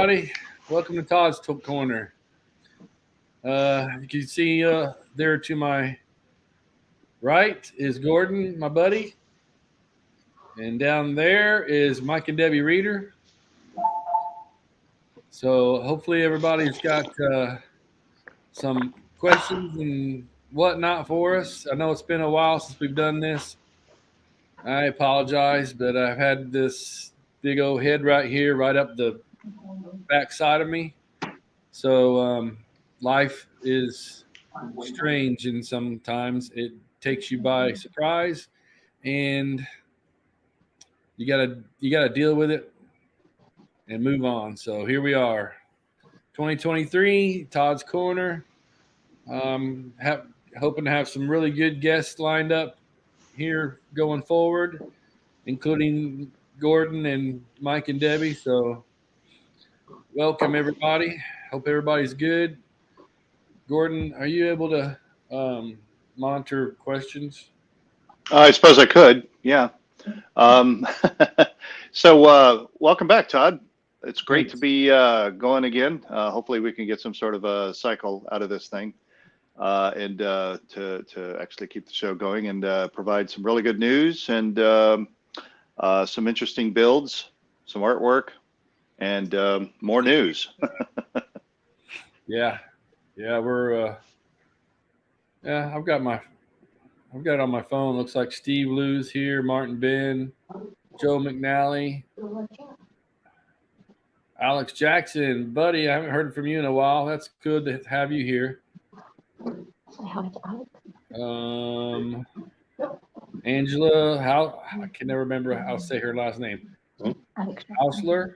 everybody. Welcome to Todd's Corner. You can see there to my right is Gordon, my buddy, and down there is Mike and Debbie Reeder. So hopefully everybody's got some questions and whatnot for us. I know it's been a while since we've done this. I apologize, but I've had this big old head right here, right up the back side of me. So life is strange, and sometimes it takes you by surprise, and you gotta deal with it and move on. So here we are, 2023, Todd's Corner. Have, hoping to have some really good guests lined up here going forward, including Gordon and Mike and Debbie. So welcome everybody. Hope everybody's good. Gordon, are you able to monitor questions? I suppose I could. Yeah. Um, welcome back, Todd. It's great to Thanks. be going again. Hopefully, we can get some sort of a cycle out of this thing, and to actually keep the show going and provide some really good news and some interesting builds, some artwork, and more news. Yeah, yeah, yeah. I've got it on my phone. Looks like Steve Lou's here, Martin Ben, Joe McNally, Alex Jackson, buddy. I haven't heard from you in a while. That's good to have you here. Um, Angela, how I can never remember how to say her last name. Hausler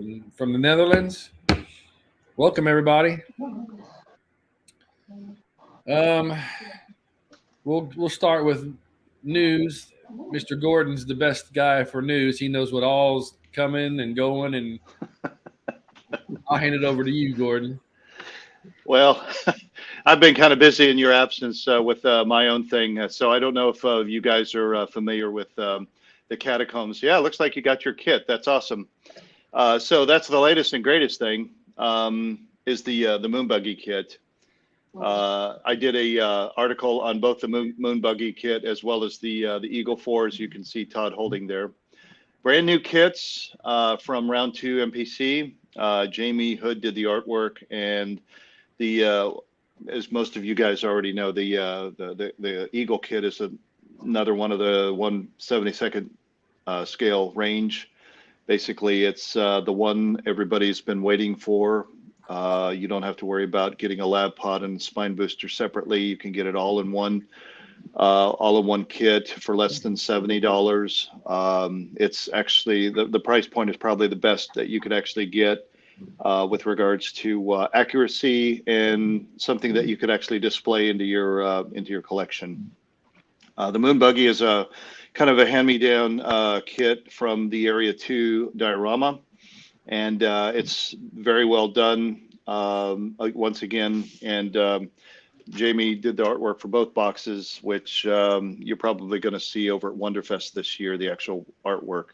from the Netherlands. Welcome everybody. Um, we'll start with news. Mr. Gordon's the best guy for news. He knows what all's coming and going, and I'll hand it over to you, Gordon. Well, I've been kind of busy in your absence with my own thing, so I don't know if you guys are familiar with the catacombs. Yeah, it looks like you got your kit. That's awesome. So that's the latest and greatest thing is the moon buggy kit. I did a article on both the moon buggy kit as well as the Eagle 4, as you can see Todd holding there. Brand new kits from Round 2 MPC. Jamie Hood did the artwork, and the as most of you guys already know, the Eagle kit is another one of the 1/72nd scale range. Basically, it's the one everybody's been waiting for. You don't have to worry about getting a lab pod and spine booster separately. You can get it all in one kit for less than $70. It's actually the price point is probably the best that you could actually get with regards to accuracy and something that you could actually display into your collection. The Moon Buggy is a kind of a hand-me-down kit from the Area 2 diorama, and it's very well done once again. And Jamie did the artwork for both boxes, which you're probably going to see over at Wonderfest this year, the actual artwork.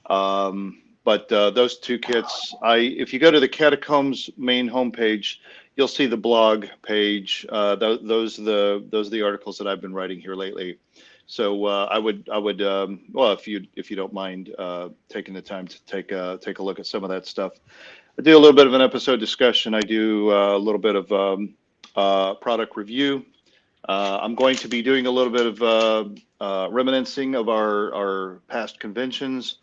But those two kits, if you go to the Catacombs main homepage, you'll see the blog page. Those are the articles that I've been writing here lately. So I would well, if you don't mind taking the time to take a look at some of that stuff. I do a little bit of an episode discussion. I do a little bit of product review. I'm going to be doing a little bit of reminiscing of our past conventions.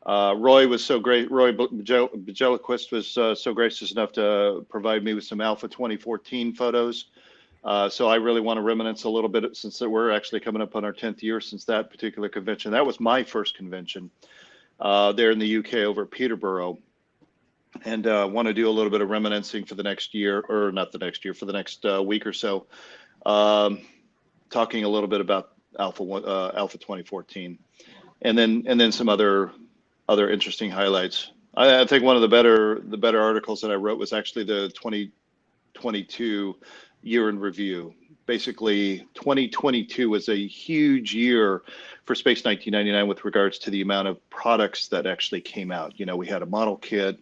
Roy was so great. Roy Bajeliquist was so gracious enough to provide me with some Alpha 2014 photos. So I really want to reminisce a little bit since we're actually coming up on our 10th year since that particular convention. That was my first convention there in the UK over at Peterborough. And want to do a little bit of reminiscing for the next year, or not the next year, for the next week or so. Talking a little bit about Alpha 2014, and then some other interesting highlights. I think one of the better articles that I wrote was actually the 2022 year in review. Basically, 2022 was a huge year for Space 1999 with regards to the amount of products that actually came out. You know, we had a model kit,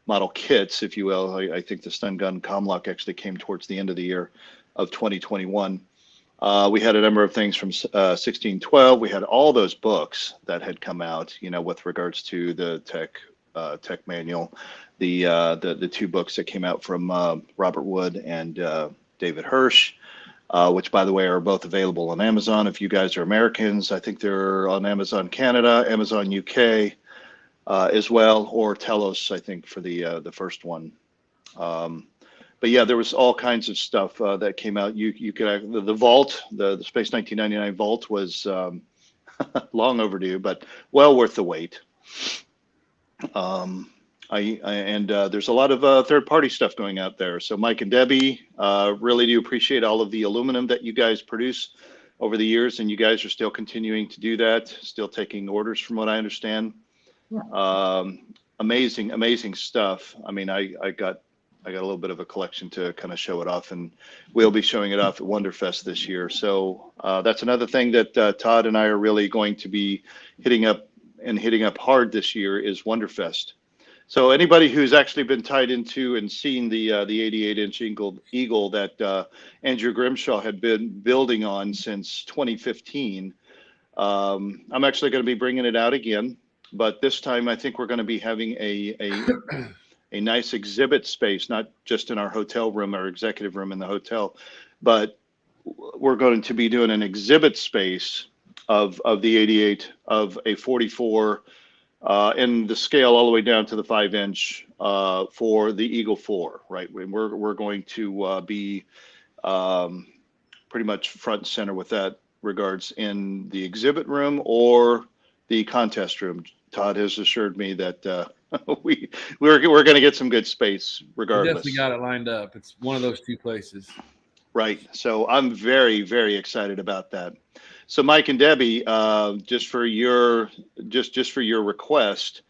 model kits, if you will. I think the stun gun Comlock actually came towards the end of the year of 2021. We had a number of things from 1612. We had all those books that had come out, with regards to the tech manual, the two books that came out from Robert Wood and David Hirsch, which, by the way, are both available on Amazon. If you guys are Americans, I think they're on Amazon Canada, Amazon UK as well, or Telos, I think, for the first one. But yeah, there was all kinds of stuff that came out. You could the Vault, the Space 1999 Vault was long overdue, but well worth the wait. There's a lot of third-party stuff going out there. So Mike and Debbie, really do appreciate all of the aluminum that you guys produce over the years, and you guys are still continuing to do that, still taking orders from what I understand. Yeah. Amazing stuff. I mean, I got a little bit of a collection to kind of show it off, and we'll be showing it off at Wonderfest this year. So that's another thing that Todd and I are really going to be hitting up hard this year is Wonderfest. So anybody who's actually been tied into and seen the 88-inch Eagle that Andrew Grimshaw had been building on since 2015, I'm actually going to be bringing it out again, but this time I think we're going to be having a nice exhibit space, not just in our hotel room, our executive room in the hotel, but we're going to be doing an exhibit space of the 88, of a 44, and the scale all the way down to the 5-inch for the Eagle 4, right? We're going to be pretty much front and center with that regards in the exhibit room or the contest room. Todd has assured me that we're going to get some good space regardless. We definitely got it lined up. It's one of those two places. Right. So I'm very, very excited about that. So Mike and Debbie, just for your request,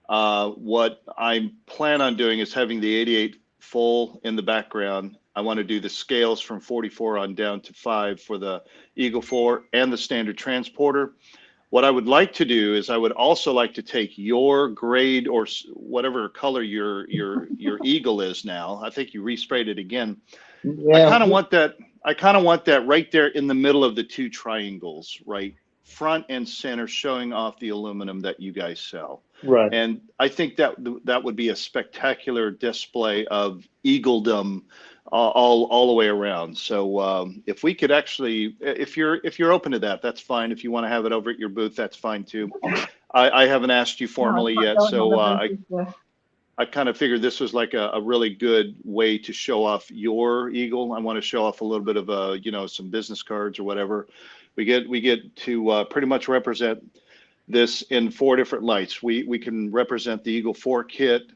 what I plan on doing is having the 88 full in the background. I want to do the scales from 44 on down to 5 for the Eagle 4 and the standard transporter. What I would like to do is I would also like to take your grade or whatever color your Eagle is now. I think you resprayed it again. Yeah. I kind of want that right there in the middle of the two triangles, right? Front and center, showing off the aluminum that you guys sell. Right. And I think that would be a spectacular display of Eagledom all the way around. So if we could actually, if you're open to that, that's fine. If you want to have it over at your booth, that's fine too. I haven't asked you formally yet, so I kind of figured this was like a really good way to show off your Eagle. I want to show off a little bit of some business cards or whatever. We get to pretty much represent this in 4 different lights. We can represent the Eagle 4 kit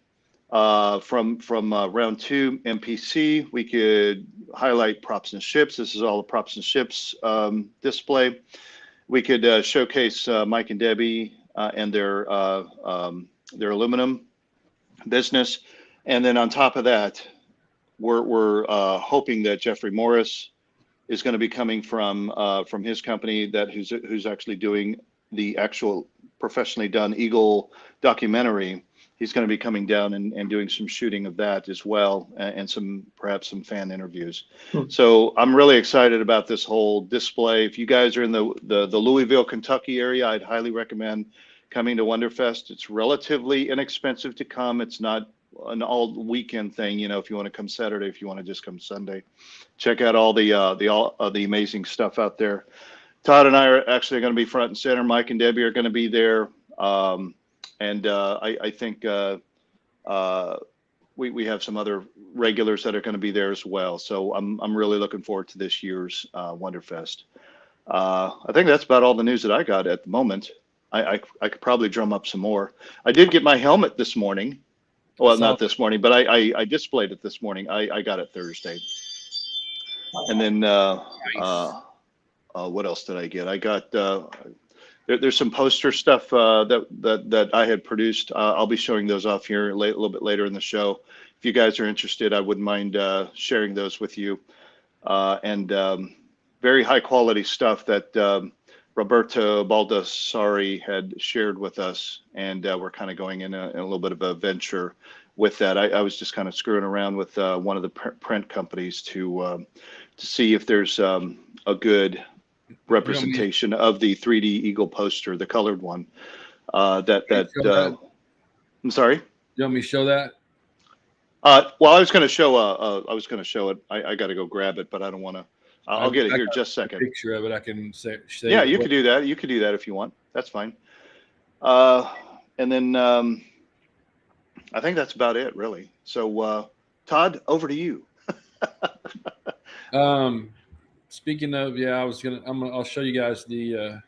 from round 2 MPC. We could highlight props and ships. This is all the props and ships display. We could showcase Mike and Debbie and their aluminum business, and then on top of that, we're hoping that Jeffrey Morris is going to be coming from his company who's actually doing the actual professionally done Eagle documentary. He's going to be coming down and doing some shooting of that as well, and perhaps some fan interviews. So I'm really excited about this whole display. If you guys are in the Louisville, Kentucky area, I'd highly recommend coming to Wonderfest. It's relatively inexpensive to come. It's not an all weekend thing. If you want to come Saturday, if you want to just come Sunday, check out all the amazing stuff out there. Todd and I are actually going to be front and center. Mike and Debbie are going to be there. I think we have some other regulars that are going to be there as well. So I'm really looking forward to this year's Wonderfest. I think that's about all the news that I got at the moment. I could probably drum up some more. I did get my helmet this morning. Well, not this morning, but I displayed it this morning. I got it Thursday. And then what else did I get? I got there's some poster stuff that I had produced. I'll be showing those off here a little bit later in the show. If you guys are interested, I wouldn't mind sharing those with you. And very high quality stuff that Roberto Baldassari had shared with us, and we're kind of going in a little bit of a venture with that. I was just kind of screwing around with one of the print companies to see if there's a good representation of the 3D Eagle poster, the colored one. I'm sorry. You want me to show that? Well, I was going to show. I was going to show it. I got to go grab it, but I don't want to. I'll get it here just a second. Picture of it. I can say. Yeah, you could do that. You could do that if you want. That's fine. And then I think that's about it, really. So, Todd, over to you. Speaking of, yeah, I'll show you guys the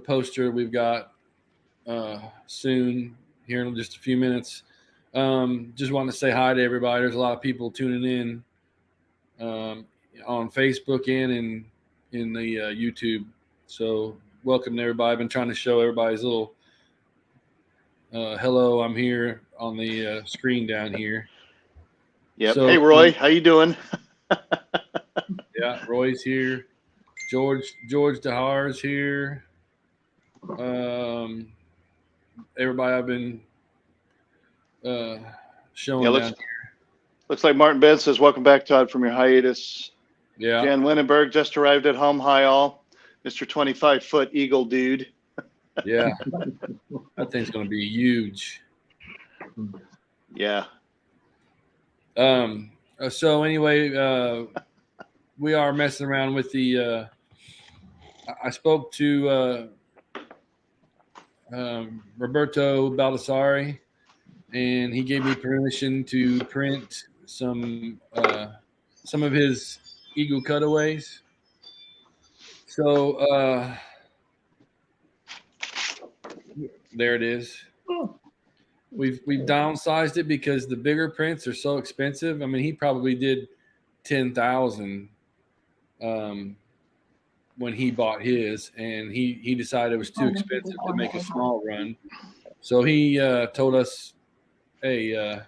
poster we've got soon here in just a few minutes. Just want to say hi to everybody. There's a lot of people tuning in on Facebook and in the YouTube. So welcome to everybody. I've been trying to show everybody's little hello. I'm here on the screen down here. Yeah. So, hey, Roy, how you doing? Yeah, Roy's here. George DeHaar's here. Everybody I've been showing down here. Looks like Martin Ben says, welcome back, Todd, from your hiatus. Yeah. Jan Winenberg just arrived at home. Hi, all. Mr. 25-foot Eagle dude. Yeah. That thing's going to be huge. Yeah. So anyway, we are messing around with the I spoke to Roberto Baldassari, and he gave me permission to print some of his Eagle cutaways. So there it is. We've downsized it because the bigger prints are so expensive. I mean, he probably did 10,000 when he bought his, and he decided it was too expensive to make a small run. So he told us, "Hey,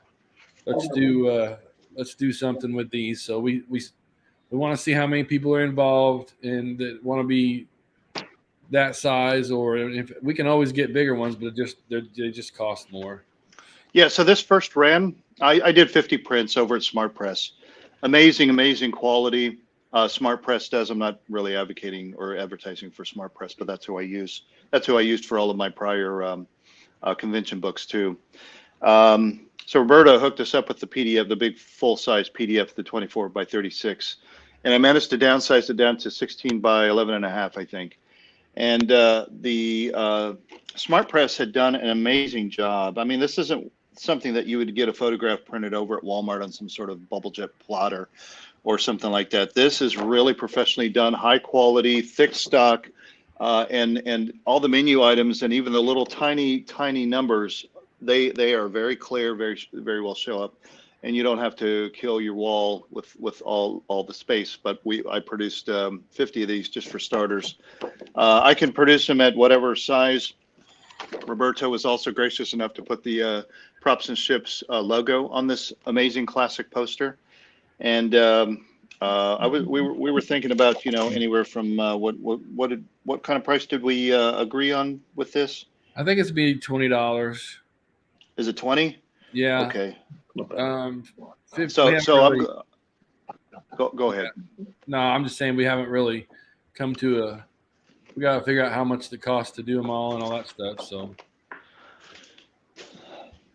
let's do something with these." So we want to see how many people are involved and that want to be that size, or if we can always get bigger ones, but they just cost more. Yeah. So this first ran, I did 50 prints over at Smart Press. Amazing quality. Smart Press does. I'm not really advocating or advertising for Smart Press, but that's who I use. That's who I used for all of my prior convention books too. So Roberta hooked us up with the PDF, the big full-size PDF, the 24 by 36, and I managed to downsize it down to 16 by 11 and a half, I think. And the Smart Press had done an amazing job. I mean, this isn't something that you would get a photograph printed over at Walmart on some sort of bubble jet plotter or something like that. This is really professionally done, high quality, thick stock, and all the menu items and even the little tiny numbers, they are very clear, very well show up, and you don't have to kill your wall with all the space. But I produced 50 of these just for starters. I can produce them at whatever size. Roberto was also gracious enough to put the Props and Ships logo on this amazing classic poster. And we were thinking about, anywhere from what kind of price did we agree on with this? I think it's be $20. Is it 20? Yeah. Okay. 50, go ahead. No, I'm just saying we haven't really come to we got to figure out how much it costs to do them all and all that stuff. So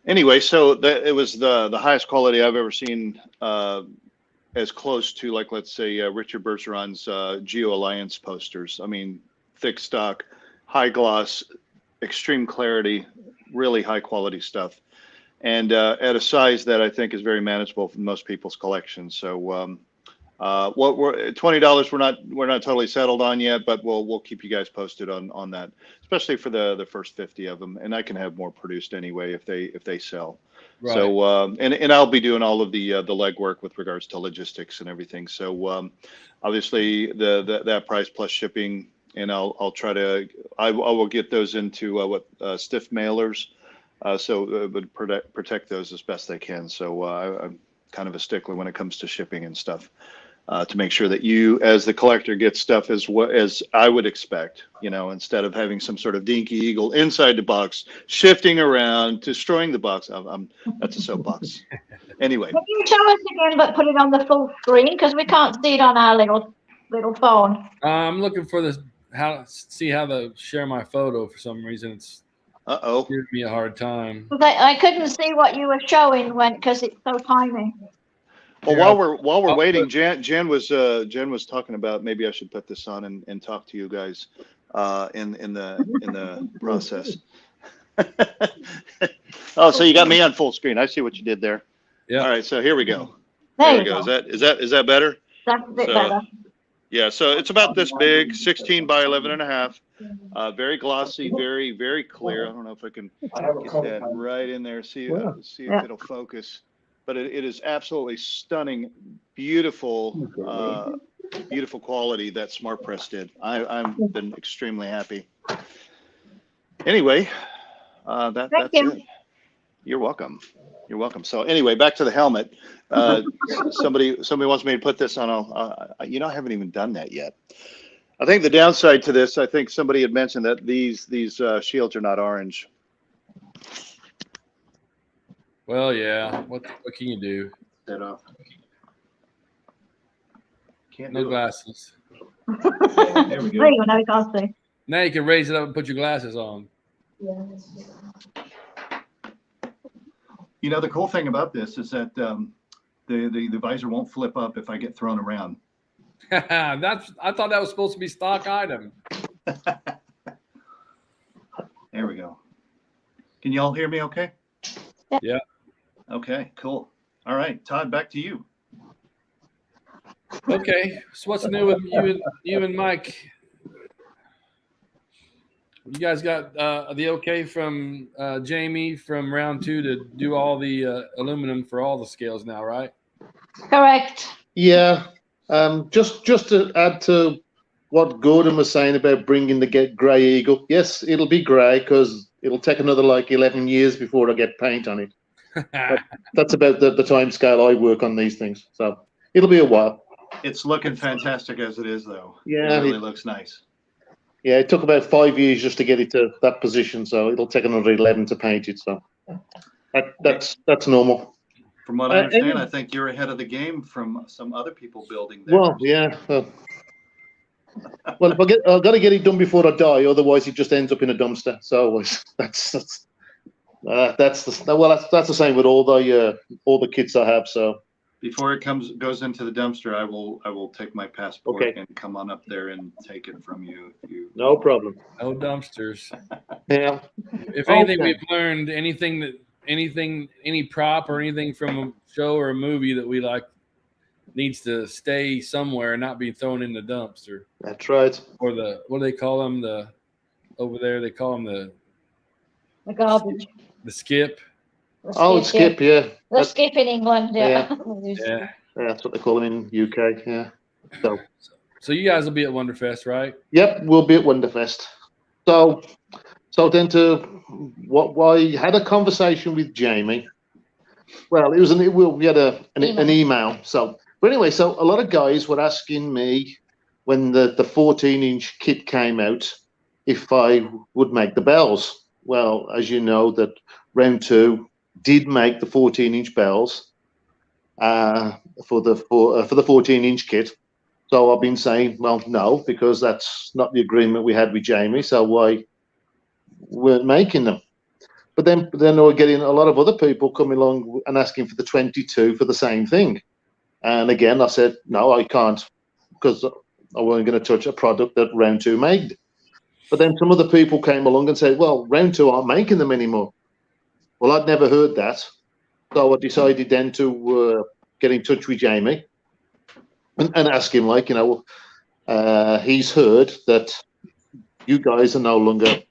anyway, so it was the highest quality I've ever seen, as close to, like, let's say Richard Bergeron's Geo Alliance posters. I mean, thick stock, high gloss, extreme clarity, really high quality stuff, and at a size that I think is very manageable for most people's collection. So what we're $20 we're not totally settled on yet, but we'll keep you guys posted on that, especially for the first 50 of them, and I can have more produced anyway if they sell. Right. So and I'll be doing all of the legwork with regards to logistics and everything. So obviously that price plus shipping, and I'll try to I will get those into stiff mailers, so it would protect those as best they can. So I'm kind of a stickler when it comes to shipping and stuff. to make sure that you, as the collector, get stuff as I would expect. Instead of having some sort of dinky eagle inside the box, shifting around, destroying the box. That's a soapbox. Anyway. Can you show us again, but put it on the full screen because we can't see it on our little phone. I'm looking for this. See how to share my photo for some reason. It's giving me a hard time. I couldn't see what you were showing because it's so tiny. Well, while we're waiting, Jen was talking about maybe I should put this on and talk to you guys in the process. Oh, so you got me on full screen. I see what you did there. Yeah. All right, so here we go. There we go. Is that better? That's a bit better. Yeah, so it's about this big, 16 by 11.5. Very glossy, very, very clear. I don't know if I can get that right in there. See if it'll focus. But it is absolutely stunning, beautiful, beautiful quality that Smart Press did. I've been extremely happy. Anyway, that's it. You're welcome. You're welcome. So anyway, back to the helmet. Somebody wants me to put this on. I haven't even done that yet. I think the downside to this, I think somebody had mentioned that these shields are not orange. Well, yeah. What can you do? That off. No glasses. There we go. Now we can't see. Now you can raise it up and put your glasses on. The cool thing about this is that the visor won't flip up if I get thrown around. I thought that was supposed to be stock item. There we go. Can you all hear me okay? Yeah. Okay, cool. All right, Todd, back to you. Okay, so what's new with you and Mike? You guys got the okay from Jamie from round 2 to do all the aluminum for all the scales now, right? Correct. Yeah. Just to add to what Gordon was saying about bringing the grey eagle. Yes, it'll be grey because it'll take another 11 years before I get paint on it. That's about the time scale I work on these things. So it'll be a while. It's looking fantastic as it is, though. Yeah, it really looks nice. Yeah, it took about 5 years just to get it to that position, so it'll take another 11 to paint it. So that's normal. From what I understand, I think you're ahead of the game from some other people building there. Well, yeah. Well, I've got to get it done before I die, otherwise it just ends up in a dumpster. So that's the same with all the kits I have. So before it goes into the dumpster, I will take my passport and come on up there and take it from you. No problem. No dumpsters. Yeah. If anything, we've learned any prop or anything from a show or a movie that we like needs to stay somewhere and not be thrown in the dumpster. That's right. Or what do they call them? Over there they call them the garbage. The skip. Skip, yeah. The skip in England, yeah. Yeah. That's what they call them in UK, yeah. So you guys will be at Wonderfest, right? Yep, we'll be at Wonderfest. So then I had a conversation with Jamie. Well, we had an email. But anyway, so a lot of guys were asking me when the 14-inch kit came out if I would make the bells. Well, as you know, that round 2 did make the 14-inch bells for the 14-inch kit. So I've been saying, well, no, because that's not the agreement we had with Jamie. So why weren't making them? But then we're getting a lot of other people coming along and asking for the 22 for the same thing. And again, I said, no, I can't, because I wasn't going to touch a product that round 2 made. But then some other people came along and said, well, round 2 aren't making them anymore. Well, I'd never heard that. So I decided then to get in touch with Jamie and ask him, he's heard that you guys are no longer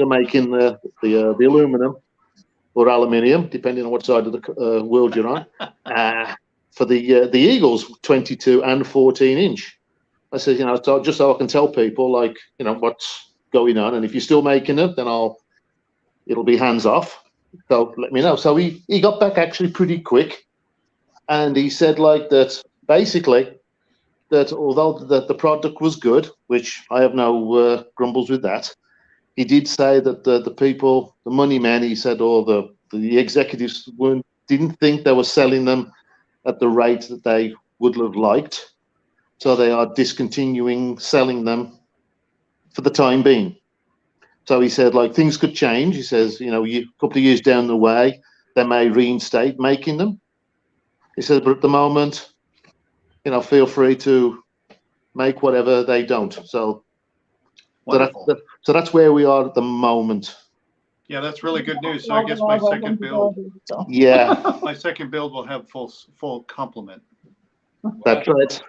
making the aluminum or aluminium, depending on what side of the world you're on, for the Eagles 22 and 14-inch. I said, so just so I can tell people, what's going on, and if you're still making it, then it'll be hands off. So let me know. So he got back actually pretty quick, and he said that basically that although the product was good, which I have no grumbles with that, he did say that the people, the money men, he said, or the executives didn't think they were selling them at the rate that they would have liked. So they are discontinuing selling them for the time being. So he said, like, things could change. He says, you know, a couple of years down the way, they may reinstate making them. He says, but at the moment, you know, feel free to make whatever they don't. So Wonderful. so that's where we are at the moment. Yeah, that's really good news. So I guess my second build, Yeah, my second build will have full complement. that's right.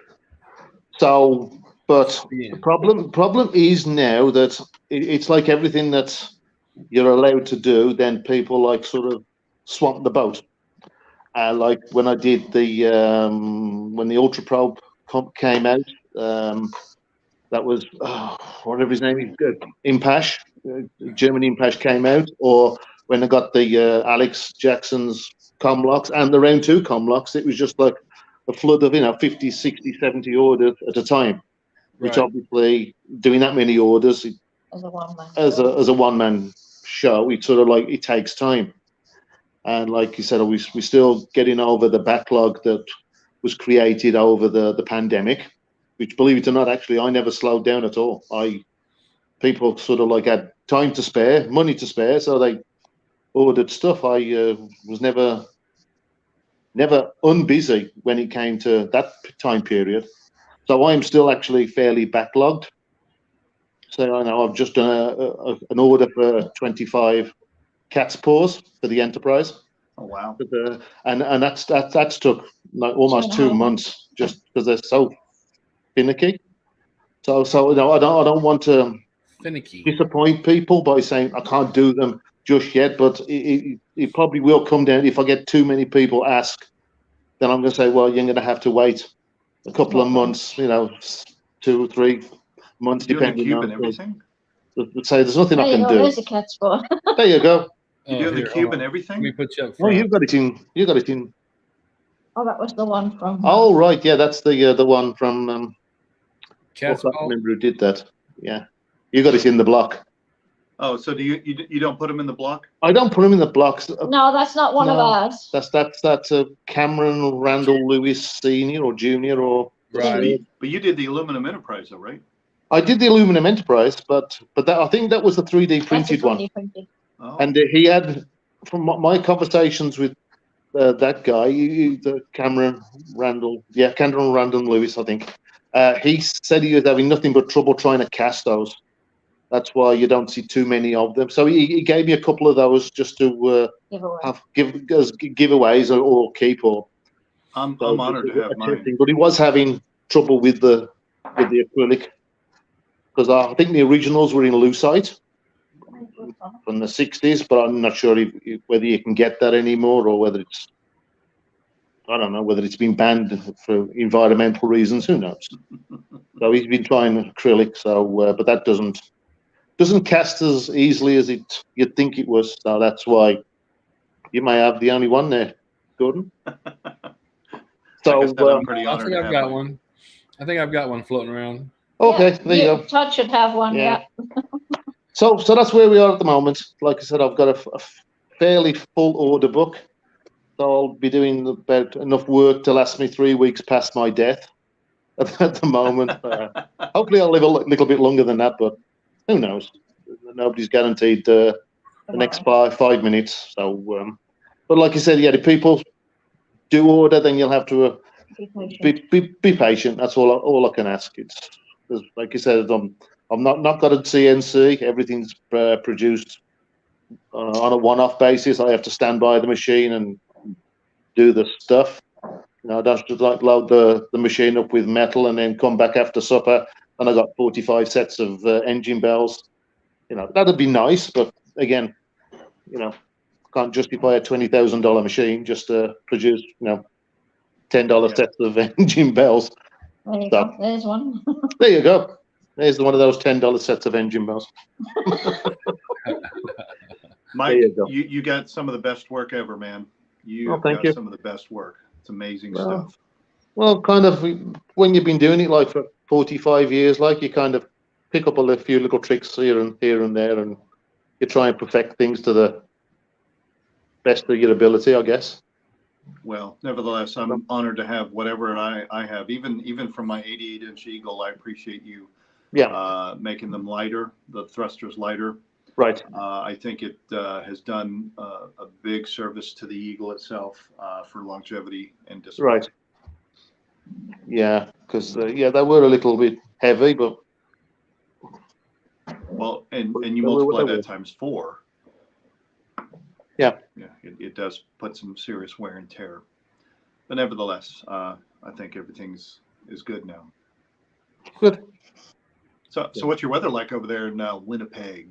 So, but Yeah. the problem is now that it's like everything that you're allowed to do, then people like sort of swamp the boat. Like when I did when the Ultra Pro came out, that was whatever his name is, Impash, German Impash came out, or when I got the Alex Jackson's Comlocks and the round 2 Comlocks, it was just like a flood of 50, 60, 70 orders at a time, which Right. obviously doing that many orders As a one-man. as a one-man show, it sort of like it takes time. And like you said, we're still getting over the backlog that was created over the pandemic, which, believe it or not, actually, I never slowed down at all. People sort of like had time to spare, money to spare, so they ordered stuff. I was never unbusy when it came to that time period. So I'm still actually fairly backlogged. So I know I've just done an order for 25 cat's paws for the Enterprise. Oh wow! And that's took like almost 2 months just because they're so finicky. So you know, I don't want to Finicky. disappoint people by saying I can't do them just yet, but it probably will come down if I get too many people ask. Then I'm going to say, well, you're going to have to wait a couple of months, 2 or 3 months, You doing the depending cube on. and everything? Say there's nothing I can do. There's a cat's paw. There you go. You Oh, doing the here, cube hold and on. everything? Let me put you up Well, front. you got it in. You got it in. Oh, that was the one from. Oh, right. Yeah, that's the one from. Cat's I can't paw. remember who did that. Yeah, you got it in the block. Oh, so do you don't put them in the block? I don't put them in the blocks. No, that's not one of No. ours. That's Cameron Randall Lewis Senior or Junior or. Right. But you did the aluminum Enterprise, though, right? I did the aluminum Enterprise, but I think that was the 3D printed That's a 3D one. printed. Oh. And he had, from my conversations with that guy, the Cameron Randall Lewis, I think. He said he was having nothing but trouble trying to cast those. That's why you don't see too many of them. So he gave me a couple of those just to give as giveaways or keep. Or I'm so honored to have mine. testing. But he was having trouble with the acrylic because I think the originals were in lucite from the 60s, but I'm not sure whether you can get that anymore or whether it's, I don't know, whether it's been banned for environmental reasons. Who knows? So he's been trying acrylic. So, but that doesn't cast as easily as you'd think it was. So that's why you may have the only one there, Gordon. So like I said, I'm pretty I honored think to I've have got mine. one. I think I've got one floating around. okay, there you go. Todd should have one. Yeah. Yeah. So that's where we are at the moment. Like I said, I've got a fairly full order book. So I'll be doing about enough work to last me 3 weeks past my death at the moment. Hopefully I'll live a little bit longer than that, but who knows? Nobody's guaranteed the next 5 minutes. So, but like I said, yeah, if people do order, then you'll have to be patient. That's all I can ask. It's like I said, I'm not got a CNC. Everything's produced on a one-off basis. I have to stand by the machine and do the stuff. I don't just like load the machine up with metal and then come back after supper and I got 45 sets of engine bells. That'd be nice, but again, can't justify a $20,000 machine just to produce, $10 sets of engine bells. There you go. There's one. There you go. There's one of those $10 sets of engine bells. Mike, There you go. you got some of the best work ever, man. You thank got you. some of the best work. It's amazing Well, stuff. Well, kind of when you've been doing it like for 45 years, like you kind of pick up a few little tricks here and there, and you try and perfect things to the best of your ability, I guess. Well, nevertheless, I'm honored to have whatever I have, even from my 88-inch Eagle. I appreciate you making them lighter, the thrusters lighter. Right. I think it has done a big service to the Eagle itself for longevity and display. Right. Yeah, because they were a little bit heavy, but well, and you multiply that times 4. Yeah. Yeah, it does put some serious wear and tear, but nevertheless, I think everything's is good now. Good. So what's your weather like over there in Winnipeg?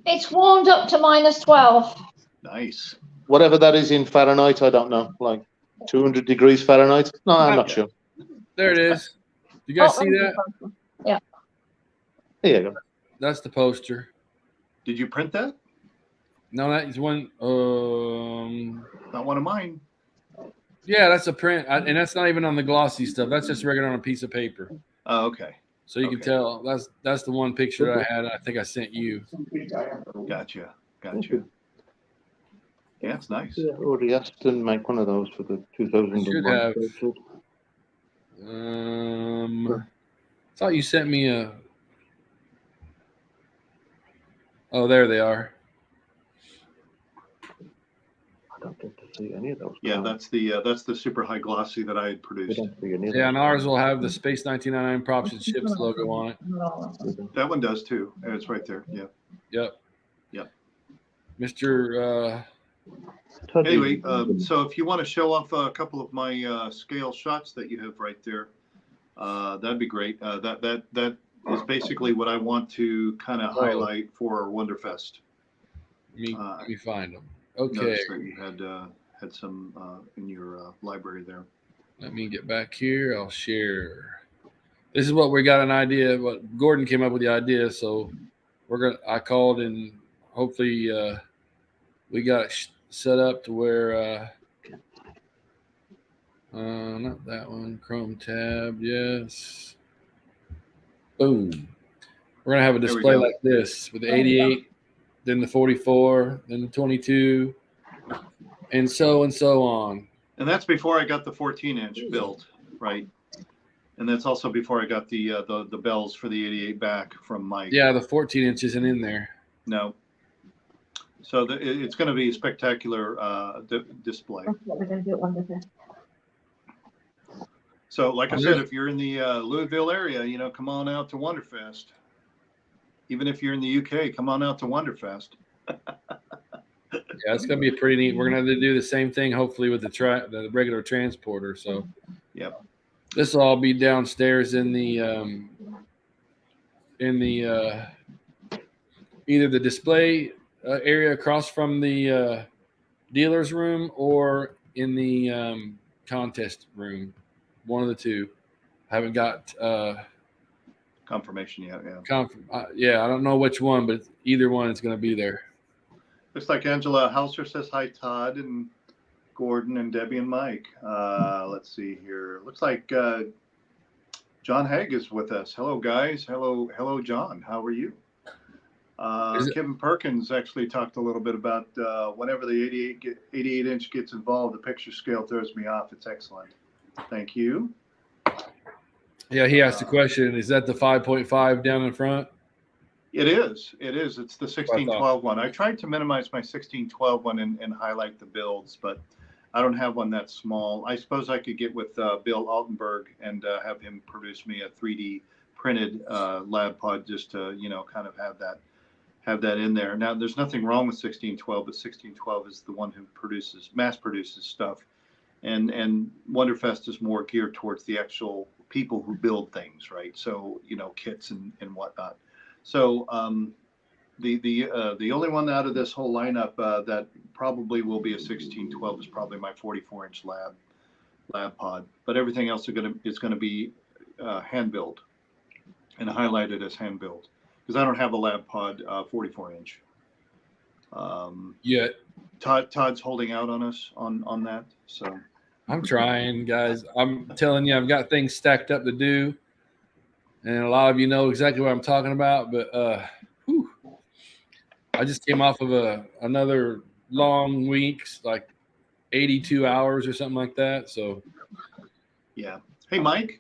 It's warmed up to -12. Nice. Whatever that is in Fahrenheit, I don't know. Like 200 degrees Fahrenheit? No, I'm not sure. There it is. You guys see that? Yeah. There you go. That's the poster. Did you print that? No, that's one. Not one of mine. Yeah, that's a print, and that's not even on the glossy stuff. That's just regular on a piece of paper. Oh, okay. So you can tell that's the one picture that I had. I think I sent you. Gotcha. Yeah, it's nice. Yeah, already asked to make one of those for the 2001. Should have. Thought you sent me a. Oh, there they are. I don't get to see any of those. Yeah, that's the super high glossy that I had produced. Yeah, and ours will have the Space 1999 props and ships logo on it. That one does too. It's right there. Yeah. Yep. Mr. Anyway, so if you want to show off a couple of my scale shots that you have right there, that'd be great. That is basically what I want to kind of highlight for Wonderfest. Let me find them. Okay. Notice that you had some in your library there. Let me get back here. I'll share. This is what we got an idea. What Gordon came up with the idea, so I called and hopefully we got it set up to where not that one. Chrome tab, yes. Boom. We're gonna have a display like this with the 88, then the 44, then the 22, and so on. And that's before I got the 14-inch built, right? And that's also before I got the bells for the 88 back from Mike. Yeah, the 14 inch isn't in there. No. So it's going to be a spectacular display. That's what we're going to do at Wonderfest. So, like I said, if you're in the Louisville area, come on out to Wonderfest. Even if you're in the UK, come on out to Wonderfest. Yeah, it's going to be pretty neat. We're going to do the same thing, hopefully, with the regular transporter. So, yep. This will all be downstairs in the either the display area across from the dealer's room or in the contest room. One of the two. I haven't got confirmation yet. Yeah. I don't know which one, but either one is going to be there. Looks like Angela Hauser says hi, Todd and Gordon and Debbie and Mike. Let's see here. Looks like John Haig is with us. Hello, guys. Hello, John. How are you? Kevin Perkins actually talked a little bit about whenever the 88 inch gets involved, the picture scale throws me off. It's excellent. Thank you. Yeah, he asked the question, is that the 5.5 down in front? It is. It's the 1612 one. I tried to minimize my 1612 one and highlight the builds, but I don't have one that small. I suppose I could get with Bill Altenberg and have him produce me a 3D printed lab pod just to, kind of have that in there. Now, there's nothing wrong with 1612, but 1612 is the one who mass produces stuff. And Wonderfest is more geared towards the actual people who build things, right? So, kits and whatnot. So the only one out of this whole lineup that probably will be a 1612 is probably my 44-inch lab pod. But everything else is going to be hand built and highlighted as hand built because I don't have a lab pod 44-inch. Yet. Todd's holding out on us on that. So I'm trying, guys. I'm telling you, I've got things stacked up to do, and a lot of you know exactly what I'm talking about. But whew, I just came off of another long week's, like 82 hours or something like that. So Yeah. Hey, Mike.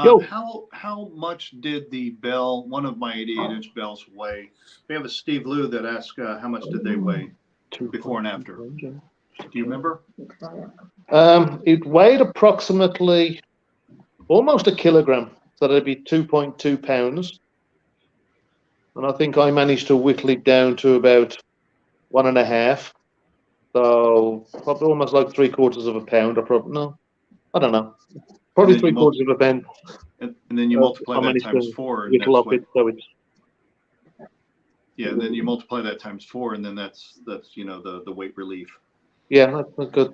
Yo. How much did the bell, one of my 88-inch bells, weigh? We have a Steve Lou that asked how much did they weigh before and after. Do you remember? It weighed approximately almost a kilogram, so that'd be 2.2 pounds. And I think I managed to whittle it down to about 1.5. So probably almost like 3/4 of a pound. Or probably no, I don't know. Probably And then you 3/4 of a pound. And then you multiply I that managed times to 4, and whittle that's up what. it, so it's Yeah, and then you multiply that times 4, and then that's the weight relief. yeah, that's a good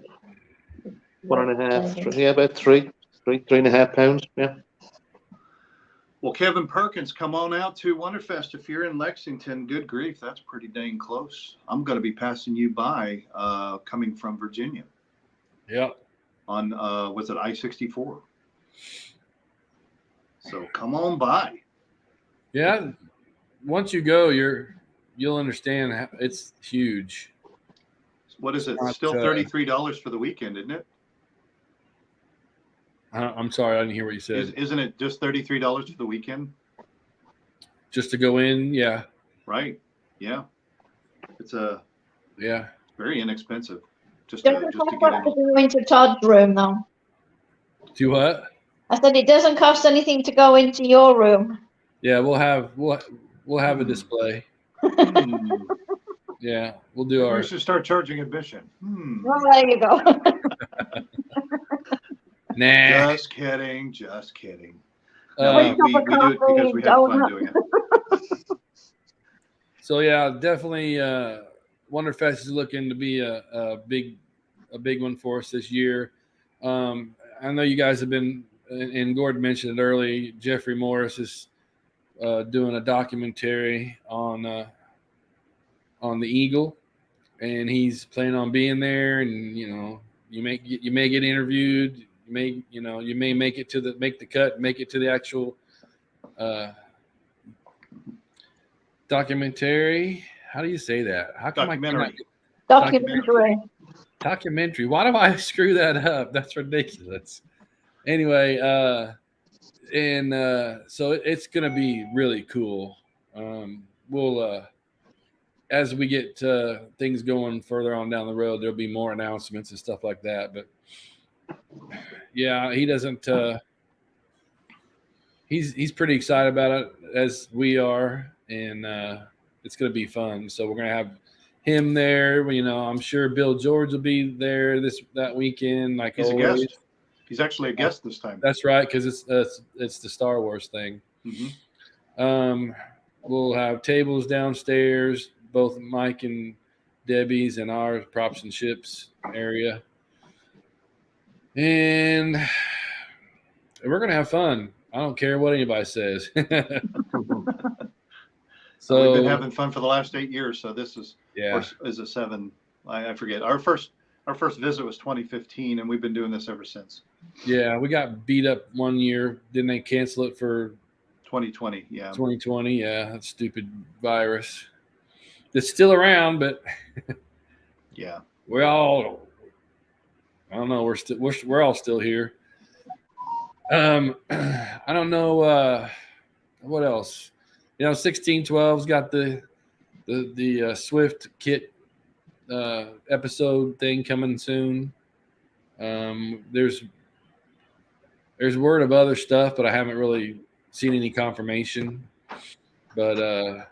1.5. Yeah, about 3.5 pounds. Yeah. Well, Kevin Perkins, come on out to Wonderfest if you're in Lexington. Good grief, that's pretty dang close. I'm going to be passing you by, coming from Virginia. yeah, On was it I-64? So come on by. yeah. Once you go, you'll understand it's huge. What is it? Not, Still $33 for the weekend, isn't it? I'm sorry, I didn't hear what you said. Isn't it just $33 for the weekend? Just to go in, yeah, Right. Yeah. It's yeah. very inexpensive. Just Doesn't to cost get much to in. go into Todd's room, though. Do what? I said it doesn't cost anything to go into your room. Yeah, we'll have a display. Yeah, we'll do our. We should start charging admission. Well, there you go. Nah. Just kidding. Just kidding. Um, We do it because we have fun doing it. So yeah, definitely. Wonderfest is looking to be a big one for us this year. I know you guys have been, and Gordon mentioned it early. Jeffrey Morris is doing a documentary on the Eagle, and he's planning on being there. And you may get interviewed. You may make the cut, make it to the actual documentary. How do you say that? How come Documentary. documentary? Why do I screw that up? That's ridiculous. Anyway, so it's gonna be really cool. We'll as we get things going further on down the road, there'll be more announcements and stuff like that. But yeah, he doesn't. He's pretty excited about it, as we are, and it's going to be fun. So we're going to have him there. I'm sure Bill George will be there that weekend. Like He's always. a guest. He's actually a guest this time. That's right, because it's the Star Wars thing. Mm-hmm. We'll have tables downstairs, both Mike and Debbie's and our props and ships area, and we're going to have fun. I don't care what anybody says. So we've been having fun for the last 8 years. So this is a 7. I forget. Our first visit was 2015, and we've been doing this ever since. Yeah, we got beat up one year. Didn't they cancel it for 2020? Yeah. 2020. Yeah, that stupid virus. It's still around, but yeah, I don't know. We're all still here. I don't know what else. 1612's got the Swift kit episode thing coming soon. There's word of other stuff, but I haven't really seen any confirmation. But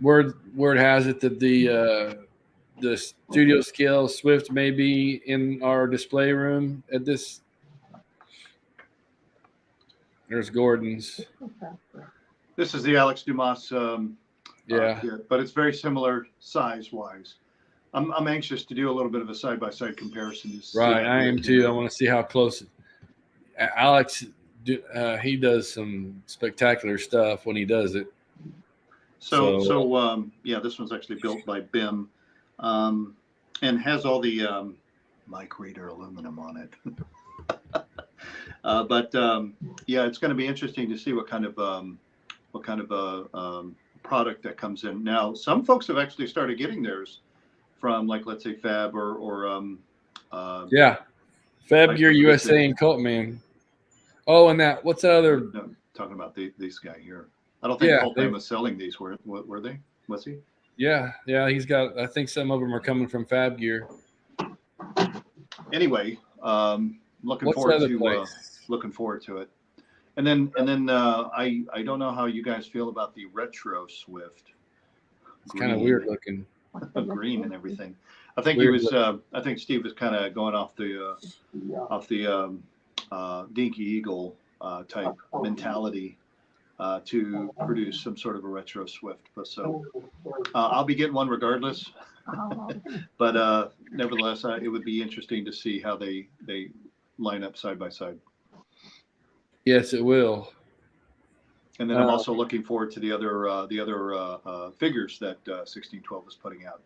word has it that the studio scale Swift may be in our display room at this. There's Gordon's. This is the Alex Dumas. Kit, but it's very similar size-wise. I'm anxious to do a little bit of a side-by-side comparison. Right, I am too. I want to see how close. Alex, he does some spectacular stuff when he does it. So this one's actually built by BIM, and has all the mic reader aluminum on it. Yeah, it's going to be interesting to see what kind of product that comes in. Now, some folks have actually started getting theirs from, like, let's say Fab or Yeah, Fab like Gear the USA and Cult Man. Oh, and that what's that other? no, talking about this guy here. I don't think Yeah, Coltman was selling these. Were they? Was he? Yeah, he's got. I think some of them are coming from Fab Gear. Anyway, looking What's the forward other to place? looking forward to it. And then I don't know how you guys feel about the retro Swift. It's kind of weird looking. Green and everything. I think Weird he was. I think Steve was kind of going off the Dinky Eagle type mentality to produce some sort of a retro Swift. But so I'll be getting one regardless. But nevertheless, it would be interesting to see how they line up side by side. Yes, it will. And then I'm also looking forward to the other figures that 1612 is putting out,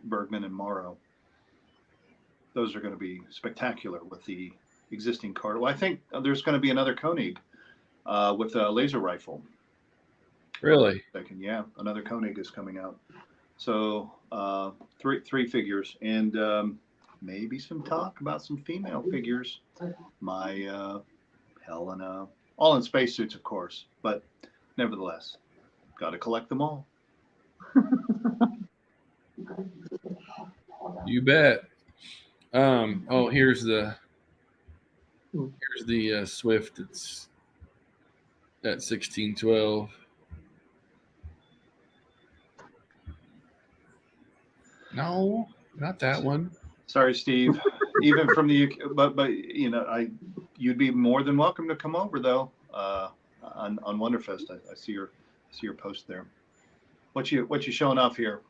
Bergman and Morrow. Those are going to be spectacular with the existing card. Well, I think there's going to be another Koenig with a laser rifle. Really? Yeah, another Koenig is coming out. So three figures, and maybe some talk about some female figures. My Helena, all in spacesuits, of course, but nevertheless, got to collect them all. You bet. Oh, here's the Swift. It's at 1612. No, not that one. Sorry, Steve. Even from the UK, but you know, you'd be more than welcome to come over though. On Wonderfest, I see your post there. What you showing off here?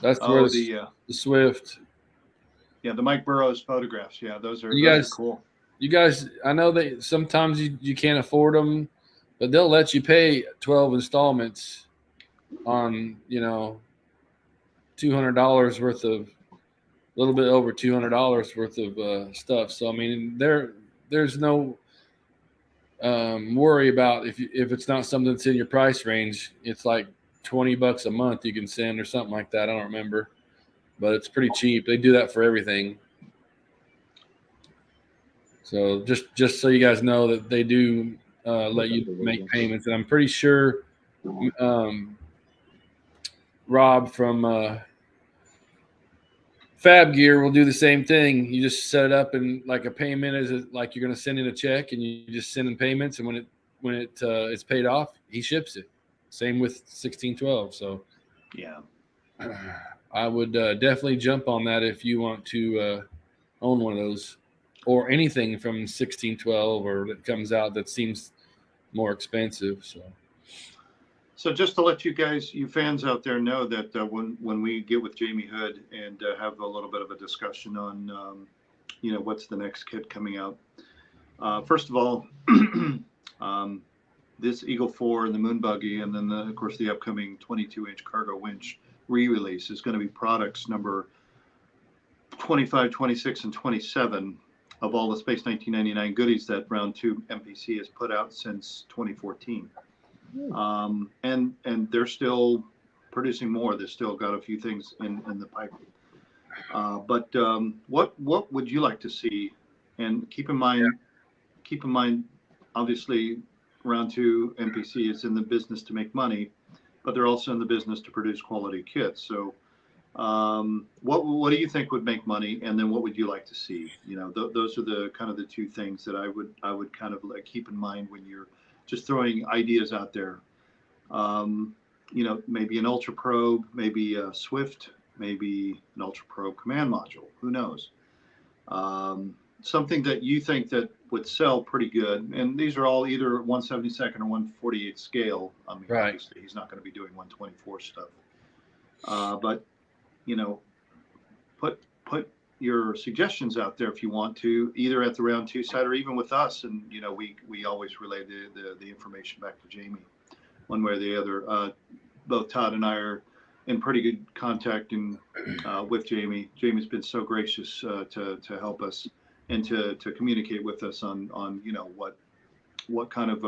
That's where the Swift. Yeah, the Mike Burrows photographs. Yeah, those are cool. You guys, I know that sometimes you can't afford them, but they'll let you pay 12 installments on, $200 worth of, a little bit over $200 worth of stuff. So I mean, there's no worry about if it's not something that's in your price range. It's like $20 a month you can send or something like that. I don't remember, but it's pretty cheap. They do that for everything. So just so you guys know that they do let you make payments, and I'm pretty sure Rob from Fab Gear will do the same thing. You just set it up, and like a payment is like you're going to send in a check, and you just send in payments, and when it is paid off, he ships it. Same with 1612. So yeah, I would definitely jump on that if you want to own one of those, or anything from 1612 or that comes out that seems more expensive. So just to let you fans out there know that when we get with Jamie Hood and have a little bit of a discussion on, what's the next kit coming out. First of all, this Eagle 4 and the Moon Buggy, and then of course the upcoming 22-inch cargo winch re-release is going to be products number 25, 26, and 27 of all the Space 1999 goodies that Round 2 MPC has put out since 2014. And they're still producing more. They've still got a few things in the pipeline. But what would you like to see? And keep in mind, obviously, Round 2 MPC is in the business to make money, but they're also in the business to produce quality kits. So, what do you think would make money? And then what would you like to see? Those are the kind of the two things that I would kind of like keep in mind when you're just throwing ideas out there. Maybe an Ultra Probe, maybe a Swift, maybe an Ultra Probe command module. Who knows? Something that you think that would sell pretty good. And these are all either 1/72 or 1/48 scale. I mean, right. Obviously he's not going to be doing 1/24 stuff. But put your suggestions out there if you want to, either at the Round 2 side or even with us. And we always relay the information back to Jamie, one way or the other. Both Todd and I are in pretty good contact and with Jamie. Jamie's been so gracious to help us and to communicate with us on what kind of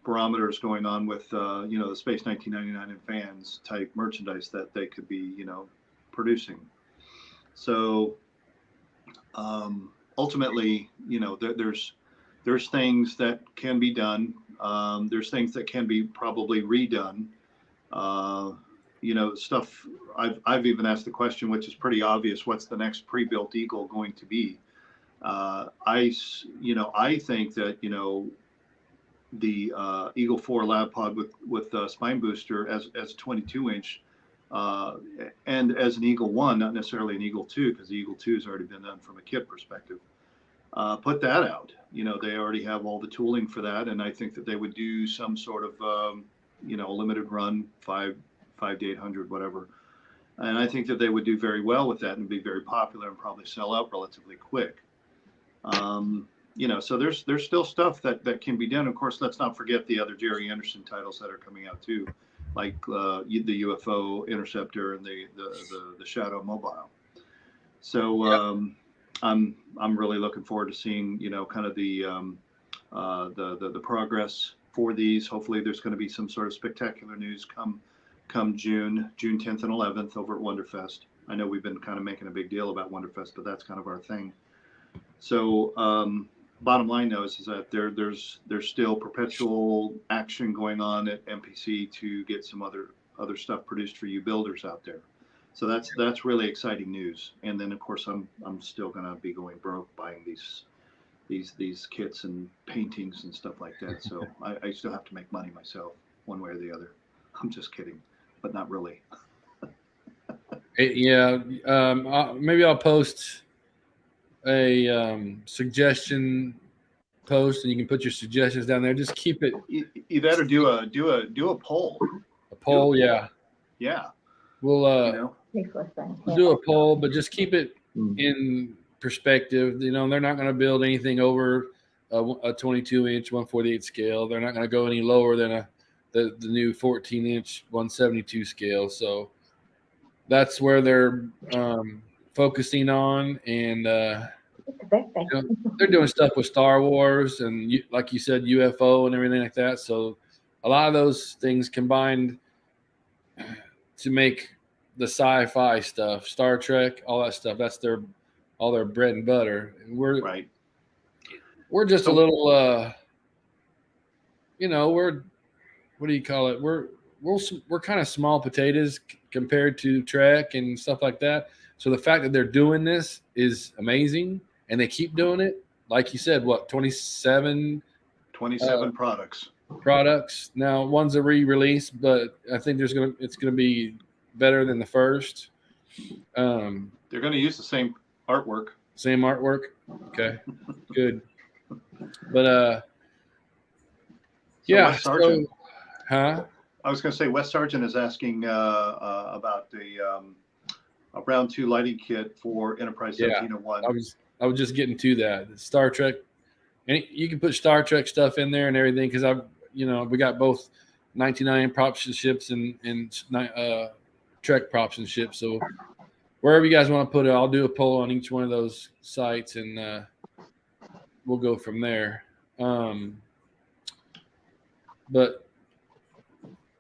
barometers going on with the Space 1999 and fans type merchandise that they could be producing. So ultimately, there's things that can be done. There's things that can be probably redone. Stuff. I've even asked the question, which is pretty obvious. What's the next pre-built Eagle going to be? I think that the Eagle 4 lab pod with spine booster as 22 inch, and as an Eagle 1, not necessarily an Eagle 2, because the Eagle 2 has already been done from a kit perspective. Put that out. They already have all the tooling for that, and I think that they would do some sort of a limited run, 5 to 800, whatever. And I think that they would do very well with that and be very popular and probably sell out relatively quick. So there's still stuff that can be done. Of course, let's not forget the other Jerry Anderson titles that are coming out too, like the UFO Interceptor and the Shadow Mobile. So I'm really looking forward to seeing kind of the progress for these. Hopefully, there's going to be some sort of spectacular news come June 10th and 11th over at Wonderfest. I know we've been kind of making a big deal about Wonderfest, but that's kind of our thing. So bottom line though is that there's still perpetual action going on at MPC to get some other stuff produced for you builders out there. So that's really exciting news. And then of course I'm still gonna be going broke buying these kits and paintings and stuff like that. So I still have to make money myself one way or the other. I'm just kidding, but not really. Maybe I'll post a suggestion post, and you can put your suggestions down there. Just keep it. You better do a poll. A poll, yeah. Yeah. We'll we'll do a poll, but just keep it in perspective. They're not going to build anything over a 22-inch 148 scale. They're not going to go any lower than the new 14-inch 172 scale. So that's where they're focusing on, and they're doing stuff with Star Wars and, like you said, UFO and everything like that. So a lot of those things combined to make the sci-fi stuff, Star Trek, all that stuff. That's all their bread and butter. And we're just a little, we're, what do you call it? We're kind of small potatoes compared to Trek and stuff like that. So the fact that they're doing this is amazing, and they keep doing it. Like you said, what, 27 products. Products. Now, one's a re-release, but I think it's gonna be better than the first. They're gonna use the same artwork. Same artwork. Okay, good. But yeah. So, huh? I was going to say Wes Sargent is asking about the round 2 lighting kit for Enterprise 1701. I was just getting to that. Star Trek, and you can put Star Trek stuff in there and everything, because we got both 1999 props and ships and Trek props and ships. So wherever you guys want to put it, I'll do a poll on each one of those sites, and we'll go from there. But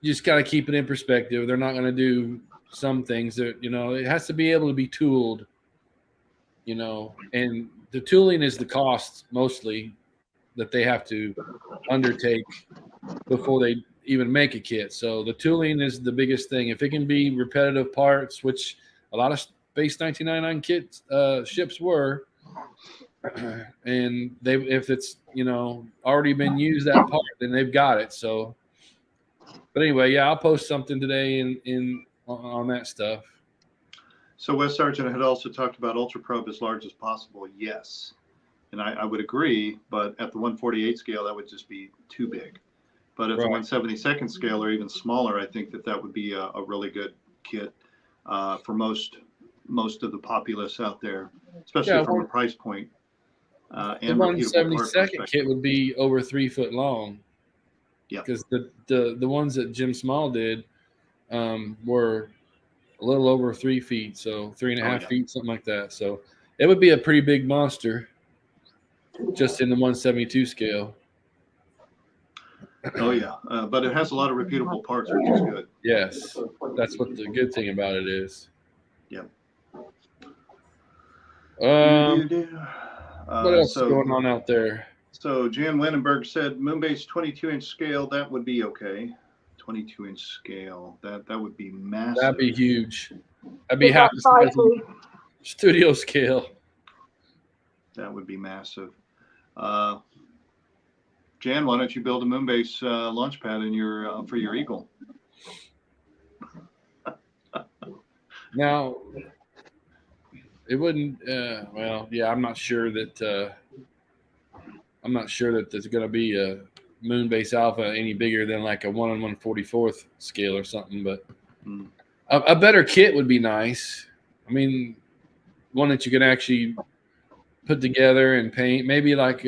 you just got to keep it in perspective. They're not going to do some things that, it has to be able to be tooled, and the tooling is the cost mostly that they have to undertake before they even make a kit. So the tooling is the biggest thing. If it can be repetitive parts, which a lot of Space 1999 kits ships were, and if it's already been used, that part, then they've got it. So, but anyway, yeah, I'll post something today on that stuff. So Wes Sargent had also talked about Ultra Probe as large as possible. Yes, and I would agree, but at the 148 scale, that would just be too big. But at the 172nd scale or even smaller, I think that would be a really good kit for most of the populace out there, especially from a price point. The 172nd kit would be over 3 foot long. Yeah, because the ones that Jim Small did, were a little over 3 feet, so 3.5 yeah. feet, something like that. So it would be a pretty big monster, just in the 172 scale. Oh yeah, but it has a lot of repeatable parts, which is good. Yes, that's what the good thing about it is. Yep. What else is going on out there? So Jan Wendenberg said Moonbase 22-inch scale, that would be okay. 22-inch scale, that would be massive. That'd be huge. That'd be half the size of studio scale. That would be massive. Jan, why don't you build a Moonbase launch pad in your for your Eagle? Now, it wouldn't. Well, yeah, I'm not sure that there's going to be a Moonbase Alpha any bigger than like a 1 1/44th scale or something. But a better kit would be nice. I mean, one that you can actually put together and paint. Maybe like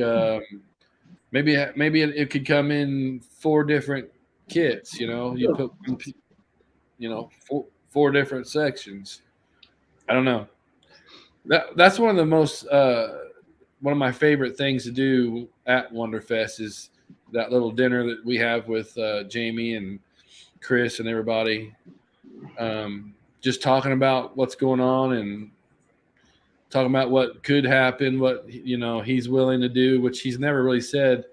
maybe it could come in 4 different kits. You put four different sections. I don't know. That's one of the most one of my favorite things to do at Wonderfest is that little dinner that we have with Jamie and Chris and everybody. Just talking about what's going on and talking about what could happen, what he's willing to do, which he's never really said.